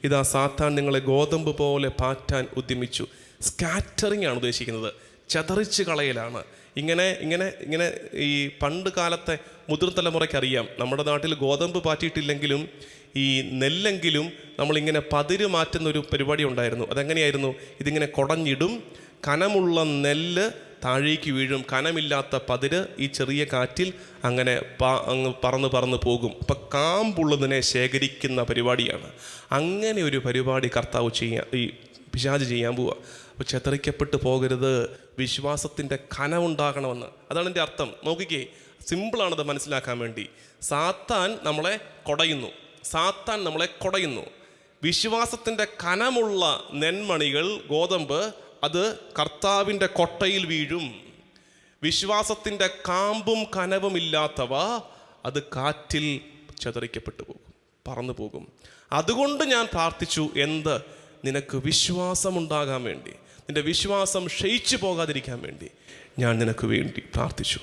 ഇതാ സാത്താൻ നിങ്ങളെ ഗോതമ്പ് പോലെ പാറ്റാൻ ഉദ്യമിച്ചു. സ്കാറ്ററിങ് ആണ് ഉദ്ദേശിക്കുന്നത്, ചതറിച്ച് കളയലാണ്. ഇങ്ങനെ ഈ പണ്ട് കാലത്തെ മുതിർതലമുറയ്ക്കറിയാം, നമ്മുടെ നാട്ടിൽ ഗോതമ്പ് പാറ്റിയിട്ടില്ലെങ്കിലും ഈ നെല്ലെങ്കിലും നമ്മളിങ്ങനെ പതിര് മാറ്റുന്നൊരു പരിപാടി ഉണ്ടായിരുന്നു. അതെങ്ങനെയായിരുന്നു? ഇതിങ്ങനെ കുടഞ്ഞിടും, കനമുള്ള നെല്ല് താഴേക്ക് വീഴും, കനമില്ലാത്ത പതിര് ഈ ചെറിയ കാറ്റിൽ അങ്ങനെ അങ്ങ് പറന്ന് പോകും. അപ്പം കാമ്പുള്ളതിനെ ശേഖരിക്കുന്ന പരിപാടിയാണ്. അങ്ങനെ ഒരു പരിപാടി കർത്താവ് ഈ പിശാച് ചെയ്യാൻ പോവുക. അപ്പോൾ ചെതറിക്കപ്പെട്ട് പോകരുത്, വിശ്വാസത്തിൻ്റെ കനമുണ്ടാകണമെന്ന്. അതാണ് എൻ്റെ അർത്ഥം. നോക്കിക്കേ, സിമ്പിളാണത് മനസ്സിലാക്കാൻ വേണ്ടി. സാത്താൻ നമ്മളെ കുടയുന്നു. വിശ്വാസത്തിൻ്റെ കനമുള്ള നെന്മണികൾ, ഗോതമ്പ്, അത് കർത്താവിൻ്റെ കൊട്ടയിൽ വീഴും. വിശ്വാസത്തിൻ്റെ കാമ്പും കനവുമില്ലാത്തവ അത് കാറ്റിൽ ചെതറിക്കപ്പെട്ടു പോകും, പറന്നു പോകും. അതുകൊണ്ട് ഞാൻ പ്രാർത്ഥിച്ചു, നിനക്ക് വിശ്വാസമുണ്ടാകാൻ വേണ്ടി, നിൻ്റെ വിശ്വാസം ക്ഷയിച്ചു പോകാതിരിക്കാൻ വേണ്ടി ഞാൻ നിനക്ക് വേണ്ടി പ്രാർത്ഥിച്ചു.